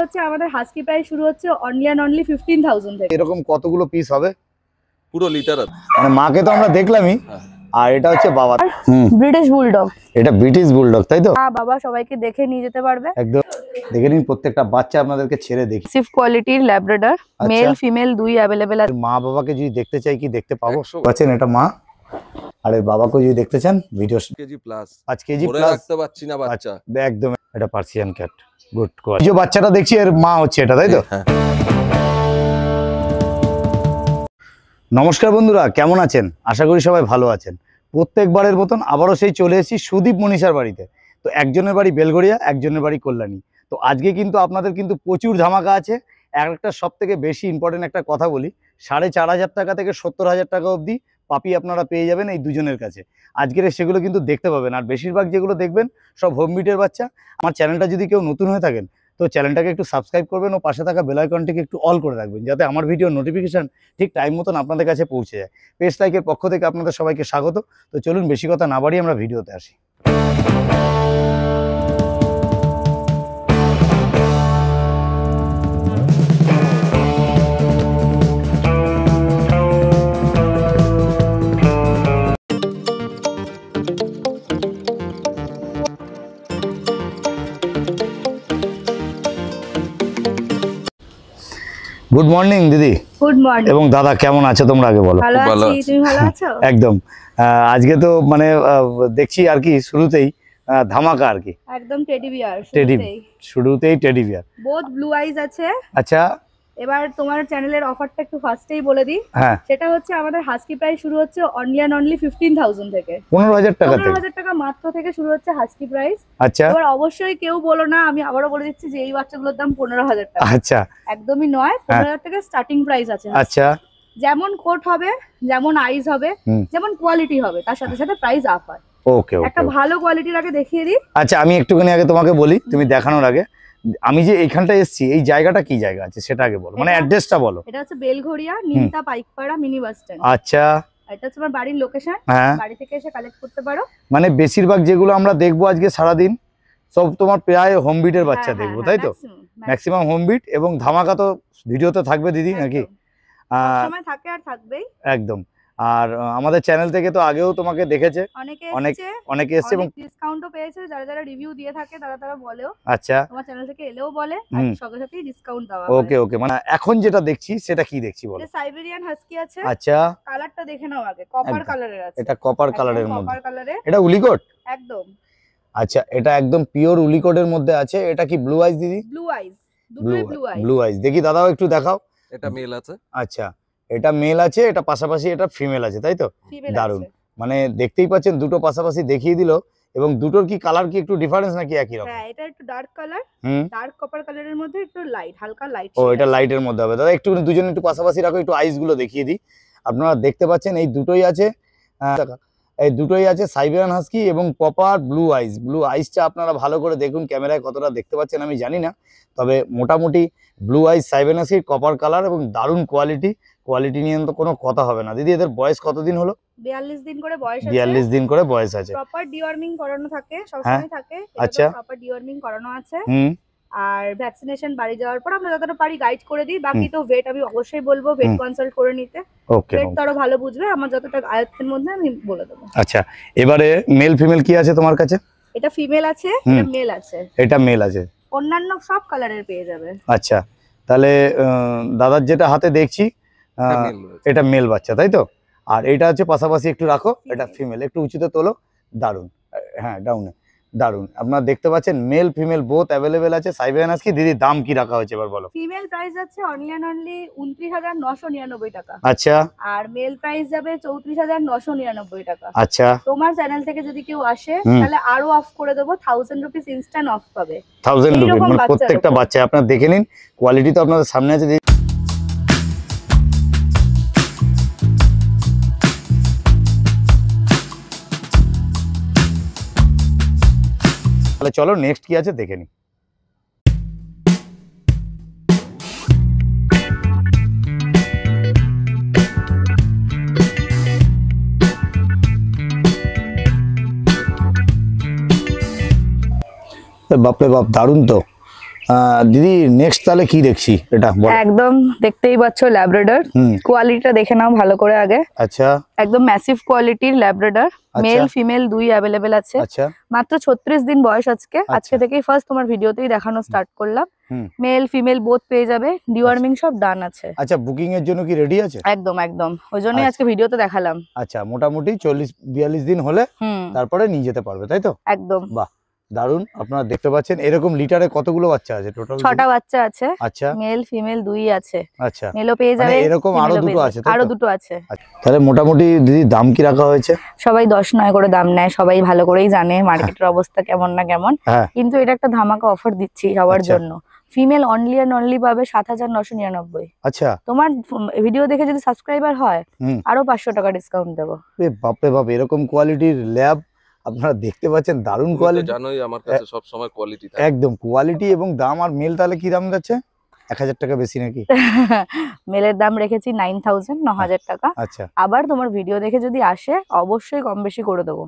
হচ্ছে আমাদের husky price শুরু হচ্ছে অনলি এন্ড অনলি 15,000 থেকে। এরকম কতগুলো পিস হবে? পুরো লিটার মানে মাকে তো আমরা দেখলামই, আর এটা হচ্ছে বাবা। ব্রিটিশ বুলডগ, এটা ব্রিটিশ বুলডগ তাই তো? মা বাবা সবাইকে দেখে নিয়ে যেতে পারবে। একদম দেখে নিন, প্রত্যেকটা বাচ্চা আপনাদেরকে ছেড়ে দেখি। সিফ কোয়ালিটির ল্যাব্রাডর, মেল ফিমেল দুই अवेलेबल আছে। মা বাবাকে যদি দেখতে চাই কি দেখতে পাবো? পাচ্ছেন, এটা মা, আর এর বাবাকে যদি দেখতে চান ভিডিও কেজি প্লাস 5 কেজি ধরে প্লাস রাখতে পারছি না বাচ্চা। একদম, এটা পার্সিয়ান ক্যাট, গুড কোয়ালিটি। যে বাচ্চাটা দেখছি এর মা হচ্ছে এটা তাই তো? নমস্কার বন্ধুরা, কেমন আছেন? আশা করি সবাই ভালো আছেন। প্রত্যেকবারের মতন আবারও সেই চলে এসেছি সুদীপ মনীষার বাড়িতে। তো একজনের বাড়ি বেলঘরিয়া, একজনের বাড়ি কল্যাণী। তো আজকে কিন্তু আপনাদের কিন্তু প্রচুর ধামাকা আছে। একটা সব থেকে বেশি ইম্পর্টেন্ট একটা কথা বলি, 4,500 টাকা থেকে 70,000 টাকা অবধি পাপি আপনারা পেয়ে যাবেন এই দুজনের কাছে। আজকের সেগুলো কিন্তু দেখতে পাবেন, আর বেশিরভাগ যেগুলো দেখবেন সব হোম বিটের বাচ্চা। আমার চ্যানেলটা যদি কেউ নতুন হয়ে থাকেন তো চ্যানেলটাকে একটু সাবস্ক্রাইব করবেন ও পাশে থাকা বেল আইকনটিকে একটু অল করে রাখবেন, যাতে আমার ভিডিও নোটিফিকেশন ঠিক টাইম মতন আপনাদের কাছে পৌঁছে যায়। পেজ লাইকের পক্ষ থেকে আপনাদের সবাইকে স্বাগত। তো চলুন বেশি কথা না বাড়িয়ে আমরা ভিডিওতে আসি। গুড মর্নিং দিদি। Good morning. এবং দাদা, কেমন আছো তোমরা আগে বলো? ভালো আছি, তুমি ভালো আছো? একদম। আজকে তো মানে দেখছি আর কি শুরুতেই ধামাকা আর কি, একদম টেডি বিয়ার শুরুতেই teddy bear. Both blue eyes আছে। আচ্ছা, এবার তোমার চ্যানেলের অফারটা একটু ফার্স্টেই বলে দিই। হ্যাঁ, সেটা হচ্ছে আমাদের হাস্কি প্রাইস শুরু হচ্ছে অনলি এন্ড অনলি 15,000 থেকে। 15,000 টাকা থেকে 15,000 টাকা মাত্র থেকে শুরু হচ্ছে হাস্কি প্রাইস। আচ্ছা, এবার অবশ্যই কেউ বলো না, আমি আবারও বলে দিচ্ছি যে এই বাচ্চাগুলোর দাম 15,000 টাকা। আচ্ছা, একদমই নয়, 15,000 টাকা স্টার্টিং প্রাইস আছে। আচ্ছা, যেমন কোট হবে, যেমন আইজ হবে, যেমন কোয়ালিটি হবে, তার সাথে সাথে প্রাইস আপ হয়। ওকে, একটা ভালো কোয়ালিটির আগে দেখিয়ে দিই। আচ্ছা, আমি একটুখানি আগে তোমাকে বলি, তুমি দেখানোর আগে আমি যে এইখানটা এসেছি, এই জায়গাটা কি জায়গা আছে সেটা আগে বলো, মানে অ্যাড্রেসটা বলো। এটা হচ্ছে Belgharia Nimta Paikpara mini bus stand. আচ্ছা, এটা হচ্ছে আমার বাড়ির লোকেশন। হ্যাঁ, বাড়ি থেকে এসে কালেক্ট করতে পারো। মানে বেশিরভাগ যেগুলো আমরা দেখবো আজকে সারাদিন সব তোমার প্রায় হোম বিটের বাচ্চা দেখবো তাই তো? ম্যাক্সিমাম হোম বিট, এবং ধামাকা তো ভিডিওতে থাকবে দিদি নাকি? সময় থাকে আর থাকবেই একদম। আর আমাদের চ্যানেল থেকে তো আগেও তোমাকে দেখেছে অনেকে এসেছে এবং ডিসকাউন্টও পেয়েছে। যারা রিভিউ দিয়ে থাকে তারা বলেও। আচ্ছা, তোমার চ্যানেল থেকে এলেও বলে সঙ্গে সাথেই ডিসকাউন্ট দেওয়া হয়। ওকে ওকে। মানে এখন যেটা দেখছি সেটা কি দেখছি বলো? এটা সাইবেরিয়ান হাস্কি আছে। আচ্ছা, কালারটা দেখে নাও আগে, কপার কালারের আছে। এটা কপার কালারের মধ্যে, কপার কালারের। এটা উলিকট একদম। আচ্ছা, এটা একদম পিওর উলিকটের মধ্যে আছে। এটা কি ব্লু আইজ দিদি? ব্লু আইজ, দুটোই ব্লু আইজ। ব্লু আইজ দেখি দাদাও একটু দেখাও। এটা মেল আছে। আচ্ছা, এটা মেল আছে, এটা পাশাপাশি এটা ফিমেল আছে তাই তো? দারুন। মানে দেখতেই পাচ্ছেন দুটো পাশাপাশি দেখিয়ে দিল। এবং দুটোর কি কালার কি একটু ডিফারেন্স নাকি একই রকম? হ্যাঁ, এটা একটু ডার্ক কালার, ডার্ক কপার কালারের মধ্যে একটু লাইট, হালকা লাইট। ও, এটা লাইটের মধ্যে হবে। দাদা একটু দুজন একটু পাশাপাশি রাখো, একটু আইস গুলো দেখিয়ে দিই। আপনারা দেখতে পাচ্ছেন এই দুটোই আছে, এই দুটোই আছে সাইবেরিয়ান হাস্কি এবং কপার ব্লু আইস। ব্লু আইসটা আপনারা ভালো করে দেখুন, ক্যামেরায় কতটা দেখতে পাচ্ছেন আমি জানি না, তবে মোটামুটি ব্লু আইস সাইবেরিয়ান হাস্কি কপার কালার এবং দারুণ কোয়ালিটি নিয়ে তো কোনো কথা হবে না। দিদি এদের বয়স কতদিন হলো? 42 দিন করে বয়স আছে। 42 দিন করে বয়স আছে। প্রপার ডিওয়ার্মিং করানো থাকে, সবসময় থাকে। আচ্ছা, প্রপার ডিওয়ার্মিং করানো আছে। আর ভ্যাকসিনেশন বাড়ি যাওয়ার পর আমরা যতটা পারি গাইড করে দিই। বাকি তো ওয়েট আমি অবশ্যই বলবো ওয়েট কনসাল্ট করে নিতে। ওয়েট তো আরো ভালো বুঝবে, আমার যতটা আয়ত্তের মধ্যে আমি বলে দেবো। আচ্ছা, এবারে মেল ফিমেল কি আছে তোমার কাছে? এটা ফিমেল আছে, এটা মেল আছে। এটা মেল আছে, অন্যান্য সব কালারের পেয়ে যাবে। আচ্ছা, তাহলে দাদার যেটা হাতে দেখছি এটা মেল বাচ্চা তাই তো? আর এটা হচ্ছে পাশাপাশি একটু রাখো, এটা ফিমেল, একটু উঁচুতে তোলো। দারুন, হ্যাঁ ডাউনে, দারুন। আপনারা দেখতে পাচ্ছেন মেল ফিমেল বোথ অ্যাভেলেবেল আছে। সাইবেরিয়ান হাস্কি দিদি দাম কি রাখা হয়েছে এবার বলো? ফিমেল প্রাইস আছে অনলি এন্ড অনলি 29,999 টাকা। আচ্ছা, আর মেল প্রাইস যাবে 34,999 টাকা। আচ্ছা, তোমার চ্যানেল থেকে যদি কেউ আসে তাহলে আরো অফ করে দেবো, 1000 রুপিস ইনস্ট্যান্ট অফ পাবে। 1000 রুপিস মানে প্রত্যেকটা বাচ্চা। আপনারা দেখে নিন, কোয়ালিটি তো আপনাদের সামনে আছে। তাহলে চলো নেক্সট কি আছে দেখে নিই। বাপরে বাপ, দারুণ তো। দিদি নেক্সট তাহলে কি দেখছি এটা বলো। একদম দেখতেই পাচ্ছ ল্যাব্রাডর, হুম কোয়ালিটিটা দেখে নাও ভালো করে আগে। আচ্ছা একদম ম্যাসিভ কোয়ালিটির ল্যাব্রাডর, মেল ফিমেল দুই অ্যাভেলেবেল আছে। আচ্ছা মাত্র 36 দিন বয়স আজকে। আজকে আচ্ছা। থেকেই ফার্স্ট তোমার ভিডিওতেই দেখানো স্টার্ট করলাম। হুম। মেল ফিমেল বোথ পেয়ে যাবে, ডিওয়ার্মিং সব ডান আছে। আচ্ছা বুকিং এর জন্য কি রেডি আছে? একদম একদম, ওই জন্যই আচ্ছা। আজকে ভিডিওতে দেখালাম। আচ্ছা মোটামুটি 40-42 দিন হলে হুম তারপরে নিয়ে যেতে পারবে তাই তো? একদম। বাহ দারুন। আপনারা দেখতে পাচ্ছেন এরকম লিটারে কতগুলো বাচ্চা আছে টোটাল? 6টা বাচ্চা আছে, আচ্ছা মেল ফিমেল দুই আছে। আচ্ছা মেলও পেয়ে মানে যাবে, এরকম আরো female ও দুটো পেয়ে আছে যাবে। তাই আরো তো? দুটো আছে। আচ্ছা, তাহলে মোটামুটি দিদি দাম কি রাখা হয়েছে? সবাই 10-9 করে দাম নেয়, সবাই ভালো করেই জানে মার্কেটের অবস্থা কেমন না কেমন। হ্যাঁ কিন্তু এটা একটা ধামাকা অফার দিচ্ছি সবার আচ্ছা। জন্য। ফিমেল অনলি অ্যান্ড অনলি পাবে 7,999। আচ্ছা তোমার ভিডিও দেখে যদি সাবস্ক্রাইবার হয় হুম আরো 500 টাকা ডিসকাউন্ট দেবো। বাপরে বাপ এরকম কোয়ালিটির ল্যাব আপনারা দেখতে পাচ্ছেন, দারুণ তুমি তো কোয়ালিটি। জানোই আমার কাছে সব সময় কোয়ালিটি থাকে। একদম কোয়ালিটি এবং দাম। আর মেল তাহলে কি দাম যাচ্ছে? 1000 টাকা বেশি নাকি? মেলের দাম রেখেছি 9,000, 9,000 টাকা। আচ্ছা আবার তোমার ভিডিও দেখে যদি আসে অবশ্যই কম বেশি করে দেবো।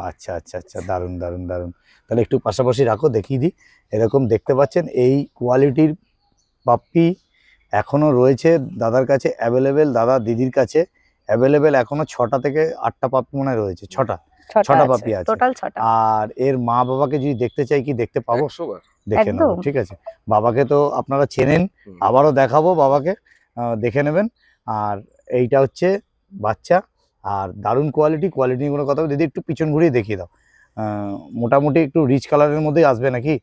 আচ্ছা আচ্ছা আচ্ছা দারুণ দারুণ দারুণ। তাহলে একটু পাশাপাশি রাখো দেখিয়ে দিই। এরকম দেখতে পাচ্ছেন এই কোয়ালিটির পাপ্পি এখনো রয়েছে দাদার কাছে অ্যাভেলেবেল, দাদা দিদির কাছে অ্যাভেলেবেল। এখনো 6টা থেকে 8টা পাপ্পি মনে হয় রয়েছে। 6টা পাপি আছে। টোটাল 6টা। আর এর মা বাবাকে যদি দেখতে চাই কি দেখতে পাবো? 100 বার। দেখে নেবো, একদম। ঠিক আছে। বাবাকে তো আপনারা চেনেন, হুম। আবারও দেখাবো বাবাকে, দেখে নেবেন। আর এইটা হচ্ছে বাচ্চা, আর দারুণ কোয়ালিটি। কোয়ালিটি নিয়ে কোনো কথা হবে? দিদি একটু পিছন ঘুরিয়ে দেখিয়ে দাও। মোটামুটি একটু রিচ কালারের মধ্যেই আসবে নাকি?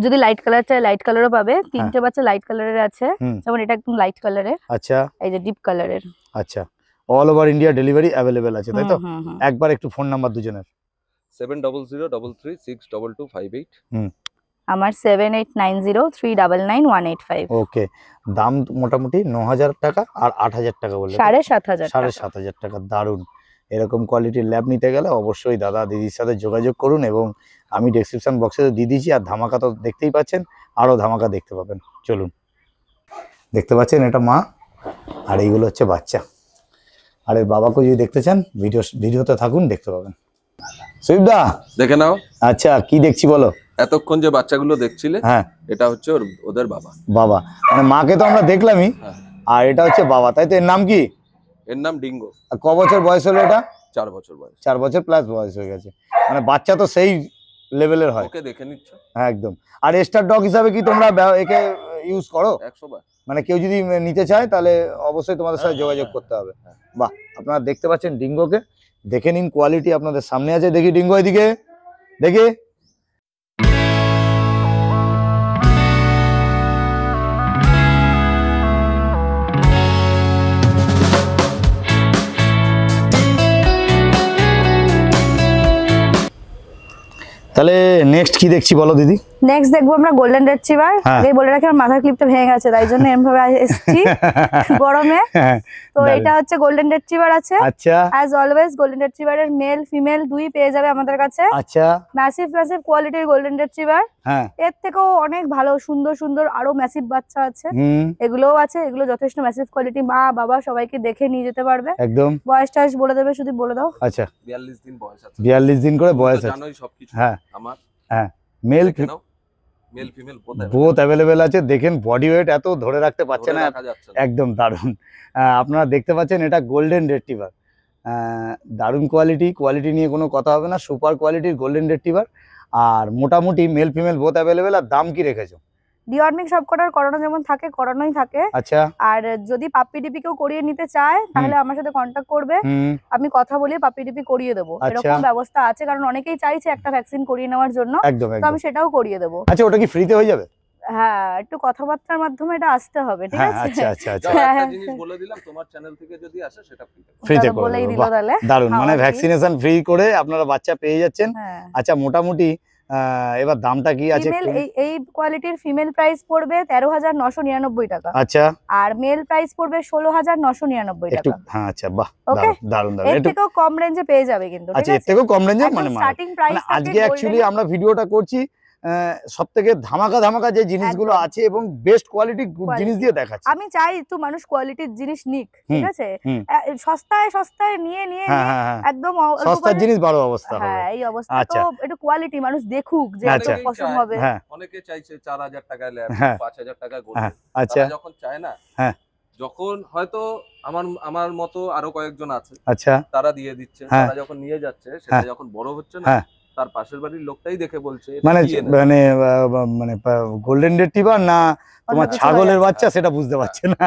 যদি লাইট কালার চাই লাইট কালারও পাবে। 3টে বাচ্চা লাইট কালারের আছে, হুম যেমন এটা একদম লাইট কালারের, আচ্ছা এই যে ডিপ কালারের। আচ্ছা all over India delivery available আছে তাই তো? হুম, হুম। একবার একটু ফোন নাম্বার দুজনের। 7003362258। আমার 7890399185। ওকে, দাম মোটামুটি 9000 টাকা আর 8000 টাকা বললে? 7,500 টাকা। 7,500 টাকা। দারুণ। এরকম কোয়ালিটির ল্যাব নিতে গেলে অবশ্যই দাদা দিদির সাথে যোগাযোগ করুন, এবং আমি ডেসক্রিপশন বক্সে দিয়ে দিয়েছি। আর ধামাকা তো দেখতেই পাচ্ছেন, আরও ধামাকা দেখতে পাবেন। চলুন, দেখতে পাচ্ছেন এটা মা, আর এইগুলো হচ্ছে বাচ্চা। আর এর বাবাকে যদি দেখতে চান ভিডিওতে থাকুন, দেখতে পাবেন। সুইপদা দেখে নাও। আচ্ছা কি দেখছি বলো? এতক্ষণ যে বাচ্চাগুলো দেখছিলে হ্যাঁ এটা হচ্ছে ওদের বাবা। বাবা মানে মাকে তো আমরা দেখলামই, হ্যাঁ। আর এটা হচ্ছে বাবা তাই তো? এর নাম কি? এর নাম ডিঙ্গো। আর ক বছর বয়স হলো এটা? 4 বছর বয়স। 4 বছর প্লাস বয়স হয়ে গেছে। মানে বাচ্চা তো সেই লেভেলের হয়। ওকে দেখে নিচ্ছ? হ্যাঁ একদম। আর স্টার ডগ হিসাবে কি তোমরা একে ইউজ করো? 100 বার। মানে কেউ যদি নিতে চায় তাহলে অবশ্যই তোমাদের সাথে হ্যাঁ, যোগাযোগ হ্যাঁ, করতে হবে। হ্যাঁ। বাহ, আপনারা দেখতে পাচ্ছেন ডিঙ্গোকে, দেখে নিন। কোয়ালিটি আপনাদের সামনে আছে। দেখি ডিঙ্গো এদিকে দেখি। তাহলে নেক্সট কি দেখছি বলো দিদি? নেক্সট দেখবো আমরা গোল্ডেন রিট্রিভার। হ্যাঁ। এই বলে রাখি আমার মাথার ক্লিপটা ভেঙে গেছে, তাই জন্য এমভাবে এসেছি গরমে। তো দারুণ। এটা হচ্ছে গোল্ডেন রিট্রিভার আছে। আচ্ছা অ্যাজ অলওয়েজ গোল্ডেন রিট্রিভারের মেল ফিমেল দুই পেয়ে যাবে আমাদের কাছে। আচ্ছা ম্যাসিভ কোয়ালিটির গোল্ডেন রিট্রিভার। হ্যাঁ এর থেকেও অনেক ভালো সুন্দর সুন্দর আরো ম্যাসিভ বাচ্চা আছে, হুম এগুলোও আছে। এগুলো যথেষ্ট ম্যাসিভ কোয়ালিটি, মা বাবা সবাইকে দেখে নিয়ে যেতে পারবে। একদম। বয়স টয়স বলে দেবে, শুধু বলে দাও। আচ্ছা 42 দিন বয়স আছে। 42 দিন করে বয়স তুমি তো আছে। জানোই সবকিছু। হ্যাঁ আমার হ্যাঁ মেল দেখে নাও। মেল ফিমেল বোথ অ্যাভেলেবেল আছে। দেখেন বডি ওয়েট এত ধরে রাখতে পারছে না, রাখা যাচ্ছে না। একদম দারুণ। আপনারা দেখতে পাচ্ছেন এটা গোল্ডেন রিট্রিভার। দারুণ কোয়ালিটি নিয়ে কোনো কথা হবে না। সুপার কোয়ালিটির গোল্ডেন রিট্রিভার। আর মোটামুটি মেল ফিমেল বোথ অ্যাভেলেবেল। আর দাম কি রেখেছো? ডিওয়ার্মিং সব করার করানো যেমন থাকে করানোই থাকে। আচ্ছা আর যদি পাপ্পি ডিপি কেউ করিয়ে নিতে চায় তাহলে আমার সাথে কন্ট্যাক্ট করবে, হুম আমি কথা বলে পাপ্পি ডিপি করিয়ে দেবো। আচ্ছা। এরকম ব্যবস্থা আছে, কারণ অনেকেই চাইছে একটা ভ্যাকসিন করিয়ে নেওয়ার জন্য, একদম তো একদম। আমি সেটাও করিয়ে দেবো। আচ্ছা ওটা কি ফ্রিতে হয়ে যাবে? হ্যাঁ, একটু কথাবার্তার মাধ্যমে এটা আসতে হবে, ঠিক হ্যাঁ আছে? আচ্ছা আচ্ছা আচ্ছা। যাও, একটা হ্যাঁ, জিনিস বলে দিলাম, তোমার চ্যানেল থেকে যদি আসে সেটা ফ্রিতে দাদা করে বলেই দেবো। দিল বাহ, তাহলে। দারুণ। মানে খাওয়া ভ্যাকসিনেশন ফ্রি করে আপনারা বাচ্চা পেয়ে যাচ্ছেন। হ্যাঁ। আচ্ছা মোটামুটি এবার দামটা কি আছে? ফিমেল এই কোয়ালিটির ফিমেল প্রাইস পড়বে 13,999 টাকা। আচ্ছা আর মেল প্রাইস পড়বে 16,999 একটু টাকা। হ্যাঁ আচ্ছা বাহ ওকে, দারুণ দারুণ এর একটু। থেকেও কম রেঞ্জে পেয়ে যাবে কিন্তু, ঠিক আচ্ছা এর আছে? থেকেও কম রেঞ্জে একদম মানে স্টার্টিং প্রাইস মানে আজকে অ্যাকচুয়ালি আমরা ভিডিওটা করছি সব থেকে ধামাকা ধামাকা যে জিনিসগুলো একদম। আছে এবং বেস্ট কোয়ালিটি জিনিস দিয়ে দেখাচ্ছে। আমি চাই একটু মানুষ কোয়ালিটির জিনিস নিক, ঠিক আছে? হুম। সস্তায় সস্তায় নিয়ে হ্যাঁ হ্যাঁ হ্যাঁ, একদম অল্প সস্তার করে- জিনিস বড় অবস্থা হবে। হ্যাঁ, এই অবস্থা আচ্ছা। তো একটু কোয়ালিটি মানুষ দেখুক যে আচ্ছা। একদম পছন্দ হবে। হ্যাঁ অনেকে চাইছে 4000 টাকায় ল্যাব, হ্যাঁ। 5000 টাকায় গোল্ড। হ্যাঁ আচ্ছা তারা যখন চায় না, হ্যাঁ। যখন হয়তো আমার মতো আরো কয়েকজন আছে আচ্ছা তারা দিয়ে দিচ্ছে, হ্যাঁ। তারা যখন নিয়ে যাচ্ছে সেটা হ্যাঁ। যখন বড় হচ্ছে না, হ্যাঁ। তার পাশের বাড়ির লোকটাই দেখে বলছে এটা মানে কি এনেছো? মানে মানে গোল্ডেন রিট্রিভার না তোমার অন্য কিছু ছাগলের হয়ে বাচ্চা সেটা বুঝতে পারছে না।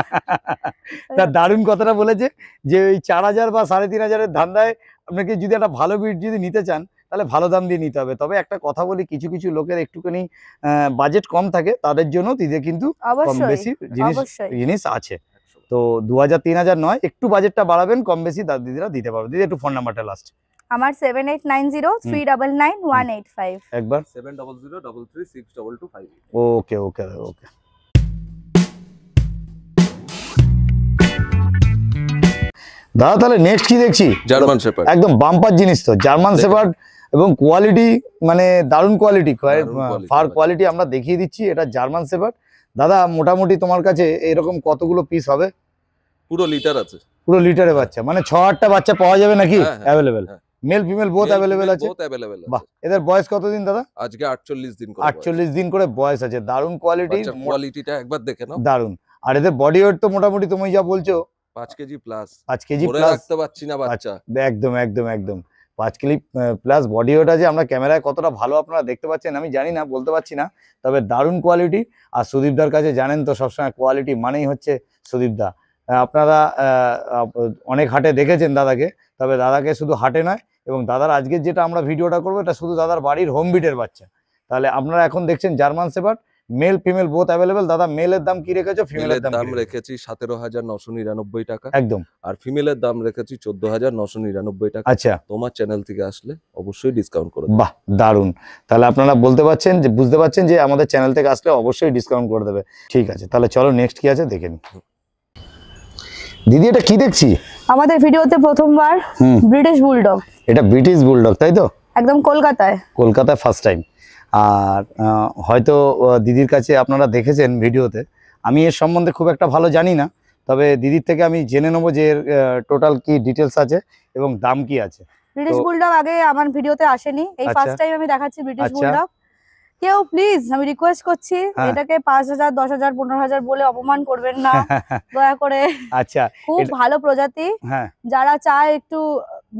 তার দারুণ কথাটা বলেছে যে ওই 4000 বা 3500 ধান্দায় আপনাকে যদি একটা ভালো বিট যদি নিতে চান তাহলে ভালো দাম দিয়ে নিতে হবে। তবে একটা কথা বলি, কিছু কিছু লোকের একটুখানি বাজেট কম থাকে, তাদের জন্য দিদি কিন্তু কম অবশ্যই বেশি জিনিস অবশ্যই। জিনিস আছে। 100 তো 2000-3000 নয়, একটু বাজেটটা বাড়াবেন, কম বেশি দিদিরা দিতে পারবে। দিদি একটু ফোন নাম্বারটা লাস্ট আমার 7890399185। একবার। 7003362258। ওকে ওকে ওকে। দাদা তাহলে নেক্সট কি দেখছি? German shepherd. একদম বাম্পার জিনিস তো, জার্মান দেখুন। শেপার্ড এবং কোয়ালিটি মানে দারুণ কোয়ালিটি, দারুণ quality ফার আছে। কোয়ালিটি আমরা দেখিয়ে দিচ্ছি। এটা জার্মান শেপার্ড। দাদা মোটামুটি তোমার কাছে এরকম কতগুলো পিস হবে? পুরো লিটার আছে। পুরো লিটারে বাচ্চা, মানে 6-8টা বাচ্চা পাওয়া যাবে নাকি? হ্যাঁ, হ্যাঁ, অ্যাভেলেবেল হ্যাঁ। মেল ফিমেল বোথ অ্যাভেলেবেল আছে? বহুত অ্যাভেলেবেল বাহ, আছে। এদের বয়স কতদিন দাদা? আজকে 48 দিন করে 48 দিন করে বয়স আছে। দারুণ কোয়ালিটি, কোয়ালিটিটা একবার দেখে নাও। দারুণ। আর এদের বডি ওয়েট তো মোটামুটি তুমি যা বলছো 5 কেজি প্লাস। 5 কেজি ধরে প্লাস। রাখতে পারছি না বাচ্চা। একদম একদম একদম 5 কেজি প্লাস বডি ওয়েট আছে। আমরা ক্যামেরায় কতটা ভালো আপনারা দেখতে পাচ্ছেন আমি জানি না, বলতে পারছি না, তবে দারুণ কোয়ালিটি। আর সুদীপদার কাছে জানেন তো সবসময় কোয়ালিটি মানেই হচ্ছে সুদীপদা। আপনারা অনেক হাটে দেখেছেন দাদাকে, তবে দাদাকে শুধু হাটে নয়, এবং দাদার আজকে যেটা আমরা ভিডিওটা করবো এটা শুধু দাদার বাড়ির হোম বিটের বাচ্চা। তাহলে আপনারা এখন দেখছেন German shepherd, mail female both available. দাদা মেলের দাম কি রেখেছো, ফিমেলের মেলের দাম দাম কি রেখেছো? রেখেছি 17,999 টাকা। একদম। আর ফিমেলের দাম রেখেছি 14,999 টাকা। আচ্ছা তোমার চ্যানেল থেকে আসলে অবশ্যই ডিসকাউন্ট করে দেব। বাহ দারুণ। তাহলে আপনারা বলতে পারছেন যে বুঝতে পারছেন যে আমাদের চ্যানেল থেকে আসলে অবশ্যই ডিসকাউন্ট করে দেবে। ঠিক আছে, তাহলে চলো নেক্সট কি আছে দেখে নিই। দিদি এটা কি দেখছি? আমাদের ভিডিওতে প্রথমবার হুম, ব্রিটিশ বুলডগ, এটা ব্রিটিশ বুলডগ তাই তো? একদম কলকাতায়। কলকাতায় ফার্স্ট টাইম। আর হয়তো দিদির কাছে আপনারা দেখেছেন ভিডিওতে। আমি এর সম্বন্ধে খুব একটা ভালো জানি না, তবে দিদির থেকে আমি জেনে নেবো যে এর টোটাল কি ডিটেলস আছে এবং দাম কি আছে। ব্রিটিশ তো- বুলডগ আগে আমার ভিডিওতে আসেনি, এই আচ্ছা। ফার্স্ট টাইম আমি দেখাচ্ছি ব্রিটিশ আচ্ছা। বুলডগ। কেউ প্লিজ আমি রিকোয়েস্ট করছি হ্যাঁ। এটাকে 5000, 10,000, 15,000 বলে অপমান করবেন না দয়া করে। আচ্ছা খুব এটা- ভালো প্রজাতি, হ্যাঁ যারা চায় একটু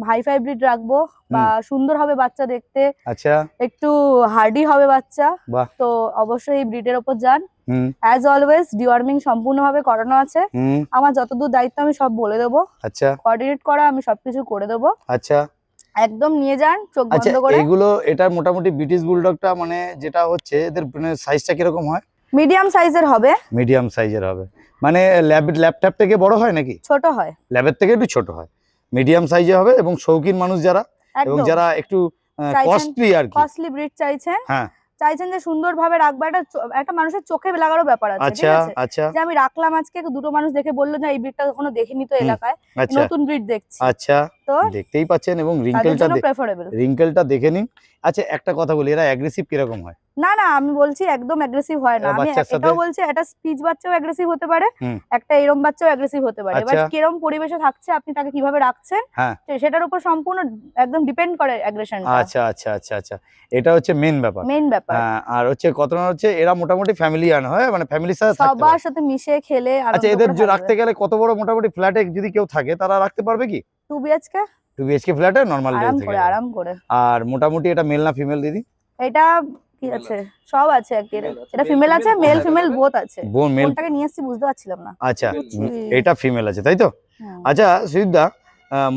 হাইফাই ব্রিড রাখবো বা সুন্দর হবে বাচ্চা দেখতে, আচ্ছা একটু হার্ডি হবে বাচ্চা, বাহ। তো অবশ্যই এই ব্রিডের ওপর যান। হুম অ্যাজ অলওয়েজ ডিওয়ার্মিং সম্পূর্ণভাবে করানো আছে। হুম আমার যতদূর দায়িত্ব আমি সব বলে দেবো, আচ্ছা কোঅর্ডিনেট করা আমি সবকিছু করে দেবো। আচ্ছা একদম নিয়ে যান চোখ আচ্ছা। বন্ধ করে। এগুলো এটার মোটামুটি ব্রিটিশ বুলডগটা মানে যেটা হচ্ছে এদের সাইজটা কিরকম হয়? মিডিয়াম সাইজের হবে, মিডিয়াম সাইজের হবে, মানে ল্যাপটপ থেকে বড় হয় নাকি? ছোট হয়, ল্যাবের থেকে একটু ছোট হয়, মিডিয়াম সাইজে হবে। এবং শৌখিন মানুষ যারা এবং একদম যারা একটু চাইছেন- কস্টলি আর কি, কস্টলি ব্রিড চাইছেন, হ্যাঁ চাইছেন যে সুন্দরভাবে রাখবো, একটা মানুষের চোখে লাগারও ব্যাপার আছে, ঠিক আচ্ছা আছে? আচ্ছা যে আমি রাখলাম আজকে, দুটো মানুষ দেখে বললো যে এই ব্রিডটা কখনো দেখিনি তো এলাকায়, আচ্ছা নতুন ব্রিড দেখছি, আচ্ছা তো দেখতেই পাচ্ছেন এবং তাদের রিঙ্কেলটা জন্য প্রেফারেবল। রিঙ্কেলটা দেখে নিন। আচ্ছা একটা কথা বলি, এরা অ্যাগ্রেসিভ কিরকম হয়? না না, আমি বলছি একদম অ্যাগ্রেসিভ হয় না। এরা আমি বাচ্চার সাথে- এটাও বলছি একটা স্পিচ বাচ্চাও অ্যাগ্রেসিভ হতে পারে, হুম। একটা এরম বাচ্চাও অ্যাগ্রেসিভ হতে পারে। এবার আচ্ছা। কিরম পরিবেশে থাকছে, আপনি তাকে কিভাবে রাখছেন, হ্যাঁ। সেটার উপর সম্পূর্ণ একদম ডিপেন্ড করে অ্যাগ্রেশনটা, আচ্ছা আচ্ছা আচ্ছা আচ্ছা, এটা হচ্ছে মেন ব্যাপার। মেইন ব্যাপার। আর হচ্ছে ঘটনা হচ্ছে এরা মোটামুটি ফ্যামিলিয়ান হয়, মানে ফ্যামিলির সাথে থাকতে সবার পারে। সাথে মিশে খেলে আচ্ছা আনন্দ এদের করে যে থাকবে। রাখতে গেলে কত বড় মোটামুটি ফ্ল্যাটে যদি কেউ থাকে তারা রাখতে পারবে কি? 2 বিএইচকে 2 বিএইচকে ফ্ল্যাটে নরমাল আরাম থেকে করে, যাবে। আরাম করে। আর মোটামুটি এটা মেল না ফিমেল দিদি? এটা কি Female আছে, সব আছে আর কি। Female আছে, এটা male, ফিমেল আছে, female male both female available? Both আছে। মেল কোনটাকে নিয়ে এসেছি বুঝতে পারছিলাম না। আচ্ছা হুম। এটা ফিমেল আছে তাই তো? হুম। আচ্ছা সুদীপদা,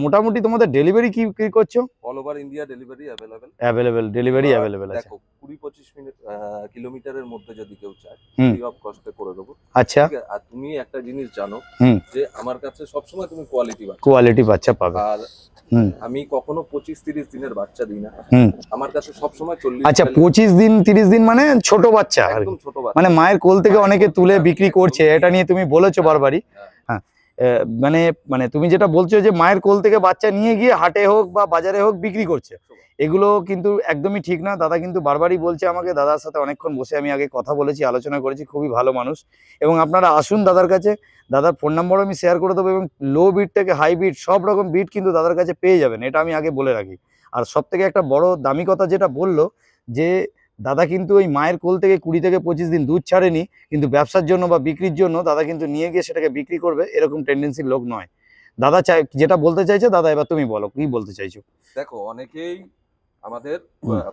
মোটামুটি তোমাদের ডেলিভারি কি কি করছো? All over India delivery available. Available delivery available আছে। দেখো 20-25 মিনিট কিলোমিটারের মধ্যে যদি কেউ চায় হুম। ফ্রি অফ কস্টে করে দেবো। আচ্ছা ঠিক আছে? আর তুমি একটা জিনিস জানো হুম। যে আমার কাছে সবসময় তুমি কোয়ালিটি পাচ্ছ। কোয়ালিটি বাচ্চা পাবে। আর হুম আমি কখনো 25-30 দিনের বাচ্চা দিই না। হুম। আমার কাছে সবসময় 40 আচ্ছা 25 দিন 30 দিন মানে ছোট বাচ্চা আর কি, একদম ছোট বাচ্চা। মানে মায়ের কোল থেকে অনেকে তুলে বিক্রি করছে, এটা নিয়ে তুমি বলেছো বারবারই। হ্যাঁ। হ্যাঁ মানে মানে তুমি যেটা বলছো যে মায়ের কোল থেকে বাচ্চা নিয়ে গিয়ে হাটে হোক বা বাজারে হোক বিক্রি করছে, এগুলো কিন্তু একদমই ঠিক না। দাদা কিন্তু বারবারই বলছে আমাকে, দাদার সাথে অনেকক্ষণ বসে আমি আগে কথা বলেছি, আলোচনা করেছি, খুবই ভালো মানুষ। এবং আপনারা আসুন দাদার কাছে, দাদার ফোন নাম্বারও আমি শেয়ার করে দেবো, এবং লো বিট থেকে হাই বিট সব রকম বিট কিন্তু দাদার কাছে পেয়ে যাবেন, এটা আমি আগে বলে রাখি। আর সব থেকে একটা বড় দামি কথা যেটা বললো, যে দাদা কিন্তু ওই মায়ের কোল থেকে 20 থেকে 25 দিন দুধ ছাড়েনি, কিন্তু ব্যবসার জন্য বা বিক্রির জন্য দাদা কিন্তু নিয়ে গিয়ে সেটাকে বিক্রি করবে এরকম টেন্ডেন্সির লোক নয়। দাদা যেটা বলতে চাইছে, দাদা এবার তুমি বলো কি বলতে চাইছো। দেখো, অনেকেই আমাদের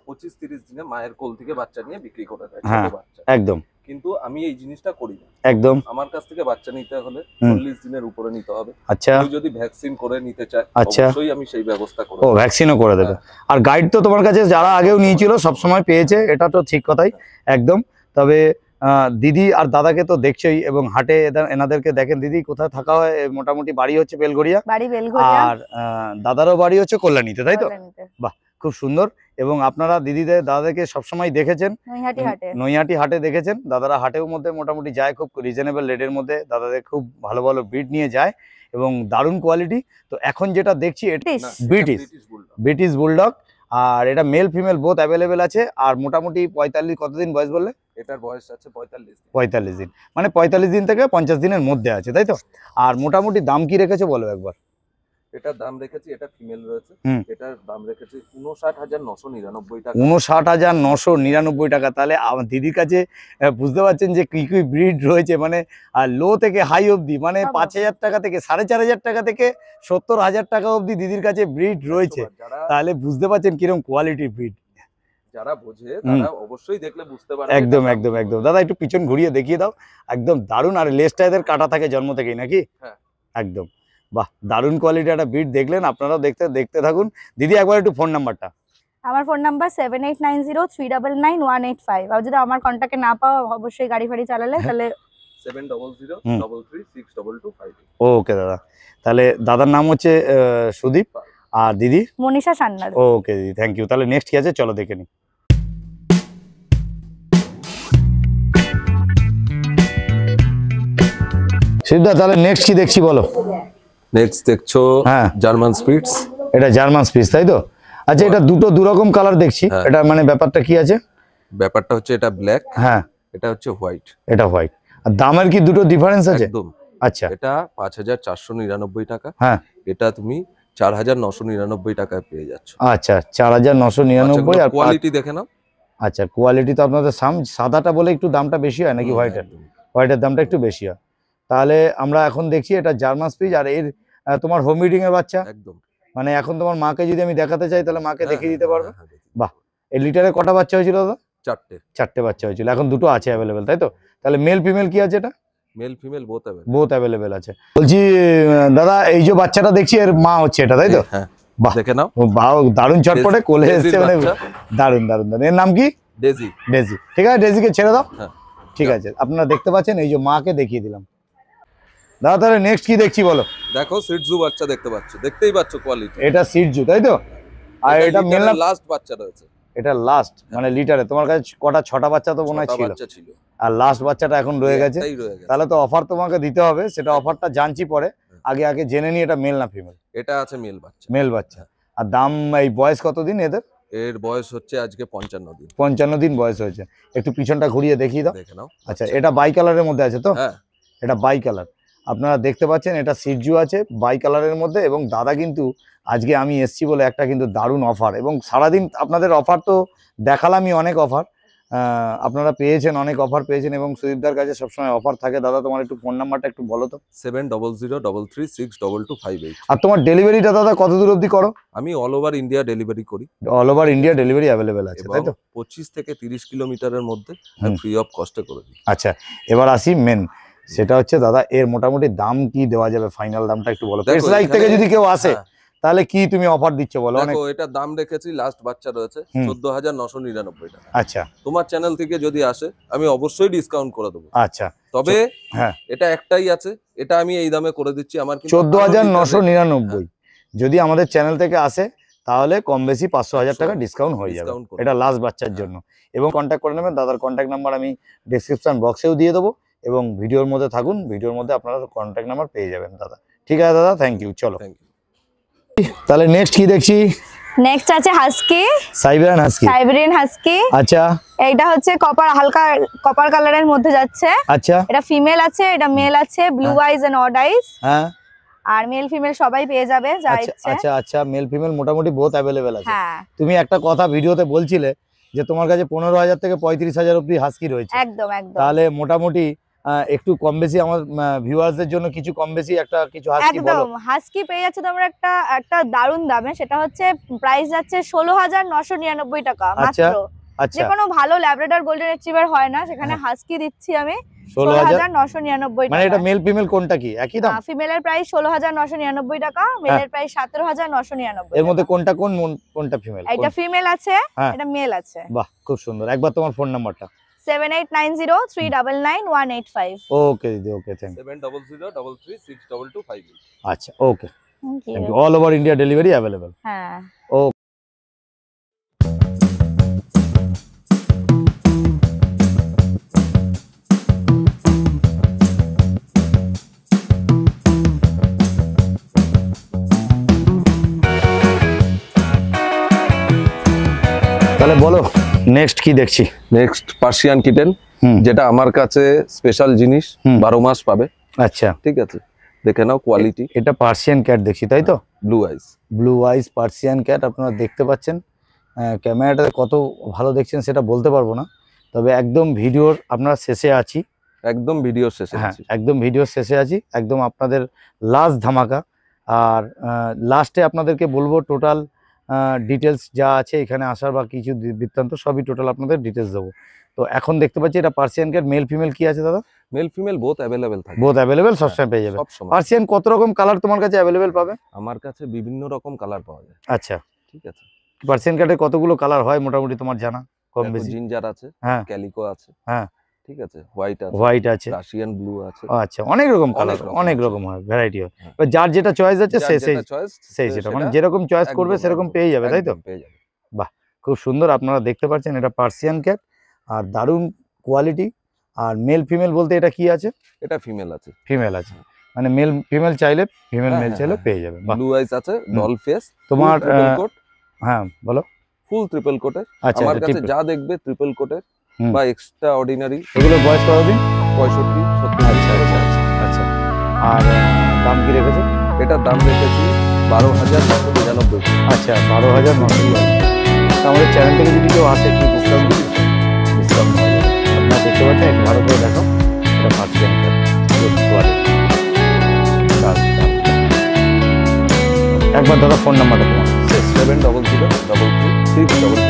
25-30 দিনে মায়ের কোল থেকে বাচ্চা নিয়ে বিক্রি করে দেয়, হ্যাঁ, ছোট বাচ্চা। একদম কিন্তু আমি এই জিনিসটা করি না। একদম। আমার কাছ থেকে বাচ্চা নিতে হলে 40 দিনের উপরে নিতে হবে। আচ্ছা, কেউ যদি ভ্যাকসিন করে নিতে চায়, আচ্ছা, অবশ্যই আমি সেই ব্যবস্থা করব। ও ভ্যাকসিনও করে দেবে। আর গাইড তো তোমার কাছে যারা আগেও নিয়েছিল সব সময় পেয়েছে, এটা তো ঠিক কথাই একদম। তবে দিদি আর দাদাকে তো দেখছোই, এবং হাটে এনাদেরকে দেখেন। দিদি কোথায় থাকা হয়? মোটামুটি বাড়ি হচ্ছে বেলঘড়িয়া, বাড়ি বেলঘড়িয়া, আর দাদারও বাড়ি হচ্ছে কল্যাণীতে, তাই তো? বাহ, খুব সুন্দর। এবং আপনারা দিদিদের দাদাদেরকে সবসময় দেখেছেন নৈহাটি হাটে দেখেছেন। দাদারা হাটেও মধ্যে মোটামুটি যায়, খুব রিজনেবল রেটের মধ্যে দাদাদের খুব ভালো ভালো ব্রিড নিয়ে যায় এবং দারুণ কোয়ালিটি। তো এখন যেটা দেখছি ব্রিটিশ বুলডগ, আর এটা মেল ফিমেল বোথ অ্যাভেলেবেল আছে। আর মোটামুটি 45 কতদিন বয়স বললে? এটার বয়স আছে 45 দিন, মানে 45 দিন থেকে 50 দিনের মধ্যে আছে, তাই তো? আর মোটামুটি দাম কি রেখেছো বলো একবার। এটার দাম রেখেছি, এটা ফিমেল রয়েছে, এটার দাম রেখেছি 59,999 টাকা। 59,999 টাকা। তাহলে আমার দিদির কাছে বুঝতে পারছেন যে কি কি ব্রিড রয়েছে, মানে লো থেকে হাই অবধি, মানে 5,000 টাকা থেকে 4,500 টাকা থেকে 70,000 টাকা অবধি দিদির কাছে ব্রিড রয়েছে। তাহলে বুঝতে পারছেন কিরকম কোয়ালিটির ব্রিড। যারা বোঝে তারা অবশ্যই দেখলে বুঝতে পারবে। একদম একদম একদম। দাদা একটু পিছন ঘুরিয়ে দেখিয়ে দাও, একদম দারুণ। আর লেজটা এদের কাটা থাকে জন্ম থেকেই নাকি? হ্যাঁ, একদম। বাহ, দারুণ কোয়ালিটি একটা ব্রিড দেখলেন, আপনারাও দেখতে থাকুন। দিদি একবার একটু ফোন নাম্বারটা। আমার ফোন নাম্বার 7890399185। আর যদি আমার কন্টাক্টে না পাও, অবশ্যই গাড়ি ফাড়ি চালালে তাহলে 7003362258। ওকে দাদা, তাহলে দাদার নাম হচ্ছে সুদীপ, আর দিদি মনীষা সান্নাল। ওকে দিদি, থ্যাংক ইউ। তাহলে নেক্সট কি আছে চলো দেখে নিই। সিদ্ধা, তাহলে নেক্সট কি দেখছি বলো। নেক্সট দেখছো জার্মান স্পিটস। এটা জার্মান স্পিটস, তাই তো? আচ্ছা, এটা দু রকম কালার দেখছি, এটা মানে ব্যাপারটা কি আছে? ব্যাপারটা হচ্ছে এটা ব্ল্যাক, হ্যাঁ, এটা হচ্ছে হোয়াইট। এটা হোয়াইট। আর দামের কি দুটো ডিফারেন্স আছে? একদম। আচ্ছা, এটা 5,499 টাকা, হ্যাঁ, এটা তুমি 4,999 টাকায় পেয়ে যাচ্ছ। আচ্ছা, 4,999। আর কোয়ালিটি দেখে নাও। আচ্ছা, কোয়ালিটি তো আপনাদের সাদাটা বলে একটু দামটা বেশি হয় নাকি? হোয়াইটের দামটা একটু বেশি হয়। তাহলে আমরা এখন দেখছি এটা জার্মান স্পিচ। আর এর তোমার হোম ব্রিডিং এর বাচ্চা? একদম। মানে এখন তোমার মাকে যদি আমি দেখাতে চাই তাহলে মাকে দেখিয়ে দিতে পারবে? বাহ, এই লিটারে কটা বাচ্চা হয়েছিল দাদা? 4টে বাচ্চা হয়েছিল, এখন দুটো আছে অ্যাভেলেবেল, তাই তো? তাহলে মেল ফিমেল কি আছে? এটা মেল ফিমেল বোথ অ্যাভেলেবেল আছে। বলছি দাদা, এই যে বাচ্চাটা দেখছি এর মা হচ্ছে এটা, তাই তো? হ্যাঁ, বাহ, দেখে নাও। বাহ, দারুণ চটপটে কোলে এসছে, মানে দারুণ দারুণ দারুণ। এর নাম কি? ডেজি। ঠিক আছে, ডেজিকে ছেড়ে দাও। হ্যাঁ, ঠিক আছে। আপনারা দেখতে পাচ্ছেন, এই যে মাকে দেখিয়ে দিলাম। দাদা তাহলে নেক্সট কি দেখছি বলো। দেখো, সিটজু বাচ্চা দেখতেই পাচ্ছ কোয়ালিটি। এটা সিটজু, তাই তো? আর এটা মেল না? লাস্ট বাচ্চা রয়েছে। এটা লাস্ট মানে লিটারে তোমার কাছে কটা? 6টা বাচ্চা তো মনে হয় ছিল, আর লাস্ট বাচ্চাটা এখন রয়ে গেছে। তাহলে তো অফার তোমাকে দিতে হবে, সেটা অফারটা জানছি পরে, আগে জেনে নি এটা মেল না ফিমেল। এটা আছে মেল বাচ্চা। আর দাম, এই বয়স কতদিন এদের? এর বয়স হচ্ছে আজকে 55 দিন। 55 দিন বয়স হয়েছে। একটু পিছনটা ঘুরিয়ে দেখিয়ে দাও। দেখে নাও। আচ্ছা, এটা বাই কালারের মধ্যে আছে তো? হ্যাঁ, এটা বাই কালার। আপনারা দেখতে পাচ্ছেন এটা সিটজু আছে বাই কালারের মধ্যে। এবং দাদা কিন্তু আজকে আমি এসছি বলে একটা কিন্তু দারুণ অফার, এবং সারাদিন আপনাদের অফার তো দেখালামই, অনেক অফার আপনারা পেয়েছেন, অনেক অফার পেয়েছেন, এবং সুদীপদার কাছে সবসময় অফার থাকে। দাদা তোমার একটু ফোন নাম্বারটা একটু বলো তো। 7003362258। আর তোমার ডেলিভারিটা দাদা কত দূর অবধি করো? আমি অল ওভার ইন্ডিয়া ডেলিভারি করি। All over India delivery available আছে, তাই তো? 25 থেকে 30 কিলোমিটারের মধ্যে আমি ফ্রি অফ কস্টে করে দিই। আচ্ছা, এবার আসি মেন, সেটা হচ্ছে দাদা এর মোটামুটি দাম কি দেওয়া যাবে? ফাইনাল দামটা একটু বলো। প্রেস লাইক থেকে যদি কেউ আসে তাহলে কি তুমি অফার দিচ্ছ বলো? দেখো, এটা দাম রেখেছি, লাস্ট বাচ্চা রয়েছে 14,999 টাকা। আচ্ছা, তোমার চ্যানেল থেকে যদি আসে আমি অবশ্যই ডিসকাউন্ট করে দেবো। আচ্ছা, তবে হ্যাঁ, এটা একটাই আছে, এটা আমি এই দামে করে দিচ্ছি। আমার 14,999। যদি আমাদের চ্যানেল থেকে আসে তাহলে কম বেশি 500,000 টাকা ডিসকাউন্ট হয়ে যাবে, এটা লাস্ট বাচ্চার জন্য। এবং কন্ট্যাক্ট করে নেবেন, দাদার কন্ট্যাক্ট নাম্বার আমি ডেসক্রিপশন বক্সেও দিয়ে দেবো, এবং ভিডিওর মধ্যে থাকুন, ভিডিওর মধ্যে আপনারা কন্ট্যাক্ট নাম্বার পেয়ে যাবেন দাদা। ঠিক আছে দাদা, থ্যাংক ইউ। চলো থ্যাংক ইউ। তাহলে নেক্সট কি দেখছি? নেক্সট আছে husky, Siberian husky. Siberian husky. আচ্ছা এইটা হচ্ছে হালকা কপার কালারের মধ্যে যাচ্ছে। আচ্ছা এটা ফিমেল আছে, এটা মেল আছে, ব্লু আইজ এন্ড অড আইজ। হ্যাঁ আর মেল ফিমেল সবাই পেয়ে যাবে যা আচ্ছা ইচ্ছে। আচ্ছা আচ্ছা, মেল ফিমেল মোটামুটি বহুত অ্যাভেলেবেল আছে। হ্যাঁ তুমি একটা কথা ভিডিওতে বলছিলে যে তোমার কাছে 15,000 থেকে 35,000 অব্দি হাস্কি রয়েছে। একদম একদম। তাহলে মোটামুটি একটু কম বেশি আমার ভিউয়ার্সদের জন্য কিছু কম বেশি একটা কিছু হাস্কি বলো। একদম হাস্কি পেয়ে যাচ্ছে তোমরা একটা দারুণ দামে। সেটা হচ্ছে প্রাইস যাচ্ছে 16,999 টাকা আচ্ছা মাত্র। আচ্ছা যে কোনো ভালো ল্যাব্রাডর গোল্ডেন রিট্রিভার হয় না, সেখানে হাস্কি দিচ্ছি আমি 16,000। 16,999 মানে এটা টাকা। মেল ফিমেল কোনটা কি একই দাম? ফিমেলের প্রাইস 16,999 টাকা, মেলের প্রাইস 17,999। এর মধ্যে কোনটা কোনটা ফিমেল? এটা ফিমেল আছে, হ্যাঁ। এটা মেল আছে। বাহ খুব সুন্দর। একবার তোমার ফোন নাম্বারটা। 7890399185। ওকে দিদি, ওকে থ্যাংক ইউ। 7003362258। আচ্ছা okay thank thank you. You. All over India delivery available. হ্যাঁ। তাহলে বলো নেক্সট কি দেখছি? Next Persian kitten, hmm. যেটা আমার কাছে স্পেশাল জিনিস, হুম। 12 মাস পাবে। আচ্ছা ঠিক আছে, দেখে নাও কোয়ালিটি। এটা পার্সিয়ান ক্যাট দেখছি তাই তো? ব্লু আইস। ব্লু আইস পার্সিয়ান ক্যাট আপনারা দেখতে পাচ্ছেন। ক্যামেরাটাতে কত ভালো দেখছেন সেটা বলতে পারবো না, তবে একদম ভিডিওর আপনারা শেষে আছি। একদম ভিডিও শেষে হ্যাঁ আছি। একদম ভিডিওর শেষে আছি, একদম আপনাদের লাস্ট ধামাকা। আর লাস্টে আপনাদেরকে বলবো টোটাল ডিটেলস যা আছে এখানে আসার বা কিছু বৃত্তান্ত সবই টোটাল আপনাদের ডিটেলস দেবো। তো এখন দেখতে পাচ্ছি এটা পার্সিয়ান ক্যাট মেল ফিমেল কি আছে দাদা? মেল ফিমেল বোথ অ্যাভেলেবেল থাকে। বোথ অ্যাভেলেবেল, সবসময় পেয়ে যাবে। সব সময়। পার্সিয়ান কত রকম কালার তোমার কাছে অ্যাভেলেবেল পাবে? আমার কাছে বিভিন্ন রকম কালার পাওয়া যায়। আচ্ছা ঠিক আছে, পার্সিয়ান ক্যাটের কতগুলো কালার হয় মোটামুটি তোমার জানা কম দেখো, বেশি? জিঞ্জার আছে, হ্যাঁ ক্যালিকো আছে, হ্যাঁ ঠিক আছে, হোয়াইট আছে, হোয়াইট আছে, রাশিয়ান ব্লু আছে। আচ্ছা অনেক রকম কালার, রকম অনেক আছে। রকম হয়, ভ্যারাইটি হয়। হ্যাঁ। এবার যার যেটা চয়েস আছে যার সে যেটা choice, সেই সেটা মানে সেটা যেরকম চয়েস করবে একদম, সেরকম একদম, পেয়ে যাবে তাই তো? একদম পেয়ে যাবে। খুব সুন্দর আপনারা দেখতে পাচ্ছেন এটা পার্সিয়ান ক্যাট আর দারুণ কোয়ালিটি। আর মেল ফিমেল বলতে এটা কি আছে? এটা ফিমেল আছে। ফিমেল আছে, মানে মেল ফিমেল চাইলে ফিমেল হ্যাঁ, মেল হ্যাঁ, চাইলে হ্যাঁ। পেয়ে যাবে। বাহ ব্লু আইস আছে, ডল ফেস, তোমার ট্রিপল কোট, হ্যাঁ বলো। ফুল ট্রিপল কোটে। আচ্ছা আমার এটা কাছে triple। যা দেখবে ট্রিপল কোটের হুম। বা এক্সট্রা অর্ডিনারি এগুলো বয়স কতদিন? 65 70। আচ্ছা আচ্ছা আচ্ছা আচ্ছা। আর দাম কি রেখেছো? এটার দাম রেখেছি 12,999। আচ্ছা 12,999। আমাদের চ্যানেল থেকে যদি কেউ আসে কি ডিসকাউন্ট দিবি? ডিসকাউন্ট হয়ে যাবে। আপনারা দেখতে পাচ্ছেন একটু ভালো করে দেখো, এটা পার্সিয়ান ক্যাট গুড কোয়ালিটি। একবার দাদা ফোন নাম্বারটা তোমার। 7003362258।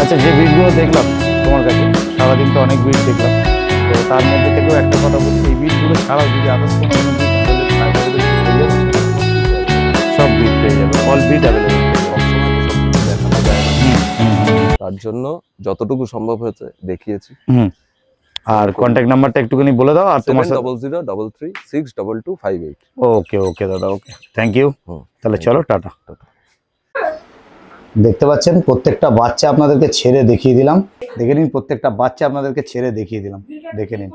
আচ্ছা যে বিটগুলো দেখলাম তোমার কাছে সারাদিন তো অনেক বিট দেখলাম, তো তার মধ্যে থেকেও একটা কথা বলছি, এই বিটগুলো ছাড়াও যদি আদার্স কোনো বিট সব বিট পেয়ে যাবে, অল বিট অ্যাভেলেবেল। সবসময় তো সবকিছু দেখানো যায় না, তার জন্য যতটুকু সম্ভব হয়েছে দেখিয়েছি। আর কন্ট্যাক্ট নাম্বারটা একটুখানি বলে দাও। আর তোমার সাথে 7003362258। ওকে ওকে দাদা, ওকে থ্যাংক ইউ। হুম, তাহলে thank চলো টাটা। দেখতে পাচ্ছেন প্রত্যেকটা বাচ্চা আপনাদেরকে ছেড়ে দেখিয়ে দিলাম, দেখে নিন প্রত্যেকটা বাচ্চা আপনাদেরকে ছেড়ে দেখিয়ে দিলাম, দেখে নিন।